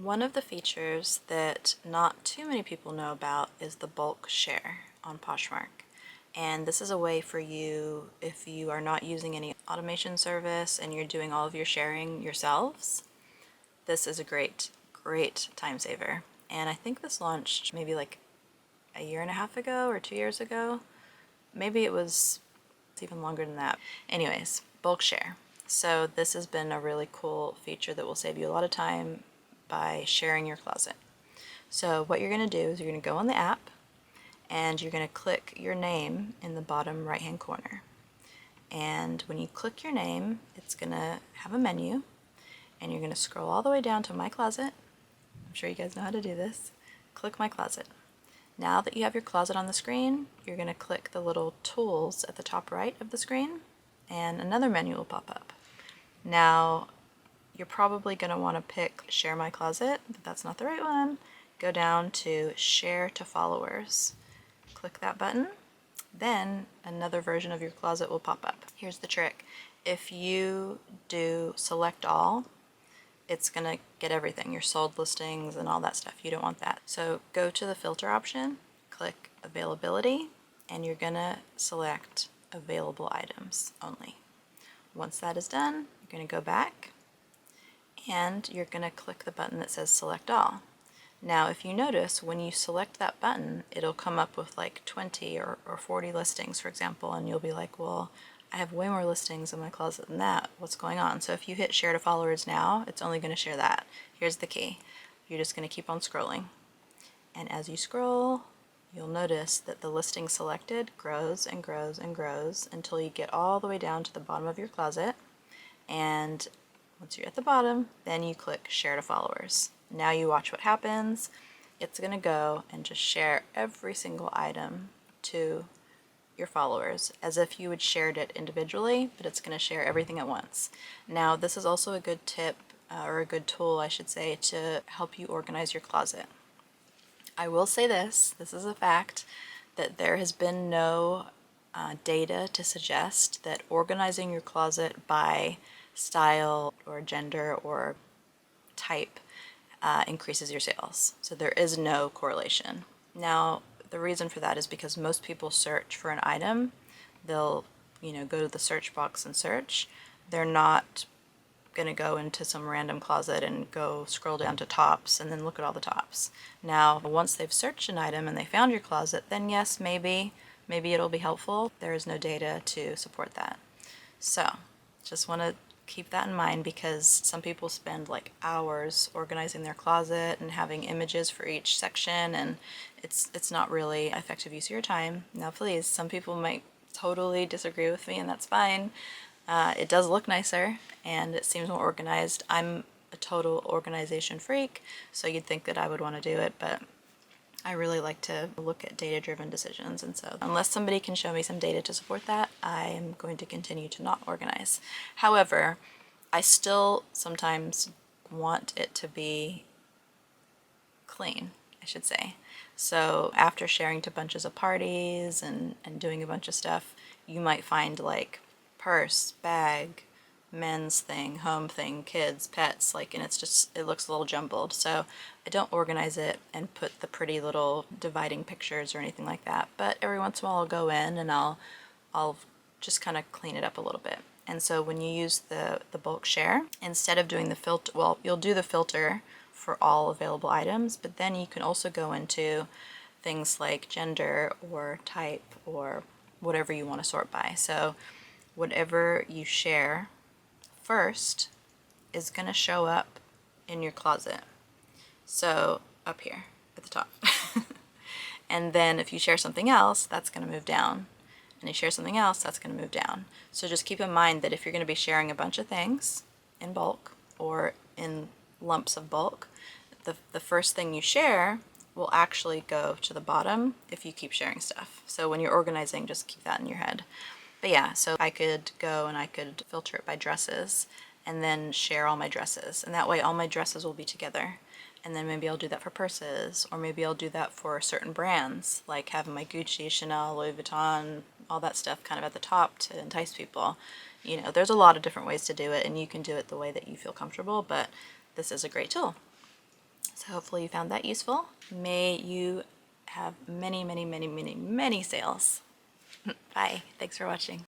One of the features that not too many people know about is the bulk share on Poshmark. And this is a way for you, if you are not using any automation service and you're doing all of your sharing yourselves, this is a great time saver. And I think this launched maybe like a year and a half ago or 2 years ago. Maybe it was even longer than that. Anyways, bulk share. So this has been a really cool feature that will save you a lot of time by sharing your closet. So what you're going to do is you're going to go on the app and you're going to click your name in the bottom right hand corner. And when you click your name, it's going to have a menu and you're going to scroll all the way down to My Closet. I'm sure you guys know how to do this. Click My Closet. Now that you have your closet on the screen, you're going to click the little tools at the top right of the screen and another menu will pop up. Now you're probably going to want to pick Share My Closet, but that's not the right one. Go down to Share to Followers. Click that button. Then another version of your closet will pop up. Here's the trick. If you do Select All, it's going to get everything, your sold listings and all that stuff. You don't want that. So go to the filter option, click Availability, and you're going to select Available Items only. Once that is done, you're going to go back and you're going to click the button that says Select All. Now if you notice, when you select that button, it'll come up with like 20 or 40 listings, for example, and you'll be like, well, I have way more listings in my closet than that. What's going on? So if you hit Share to Followers now, it's only going to share that. Here's the key. You're just going to keep on scrolling. And as you scroll, you'll notice that the listing selected grows and grows and grows until you get all the way down to the bottom of your closet. And once you're at the bottom, then you click Share to Followers. Now you watch what happens. It's going to go and just share every single item to your followers as if you had shared it individually, but it's going to share everything at once. Now this is also a good tip, or a good tool I should say, to help you organize your closet. I will say this is a fact, that there has been no data to suggest that organizing your closet by style or gender or type increases your sales. So there is no correlation. Now the reason for that is because most people search for an item. They'll go to the search box and search. They're not going to go into some random closet and go scroll down to tops and then look at all the tops. Now once they've searched an item and they found your closet, then yes, maybe it'll be helpful. There is no data to support that. So just want to keep that in mind, because some people spend like hours organizing their closet and having images for each section, and it's not really effective use of your time. Now please, some people might totally disagree with me and that's fine. It does look nicer and it seems more organized. I'm a total organization freak, so you'd think that I would want to do it, but I really like to look at data-driven decisions, and so unless somebody can show me some data to support that, I am going to continue to not organize. However, I still sometimes want it to be clean, I should say. So after sharing to bunches of parties and doing a bunch of stuff, you might find like purse, bag, men's thing, home thing, kids, pets, like, and it looks a little jumbled. So I don't organize it and put the pretty little dividing pictures or anything like that, but every once in a while I'll go in and I'll just kind of clean it up a little bit. And so when you use the bulk share, instead of doing the filter, well, you'll do the filter for all available items, but then you can also go into things like gender or type or whatever you want to sort by. So whatever you share first is going to show up in your closet. So up here at the top. And then if you share something else, that's going to move down. And you share something else, that's going to move down. So just keep in mind that if you're going to be sharing a bunch of things in bulk or in lumps of bulk, the first thing you share will actually go to the bottom if you keep sharing stuff. So when you're organizing, just keep that in your head. But yeah, so I could go and I could filter it by dresses and then share all my dresses. And that way all my dresses will be together. And then maybe I'll do that for purses, or maybe I'll do that for certain brands, like having my Gucci, Chanel, Louis Vuitton, all that stuff kind of at the top to entice people. There's a lot of different ways to do it, and you can do it the way that you feel comfortable, but this is a great tool. So hopefully you found that useful. May you have many, many, many, many, many sales. Bye. Thanks for watching.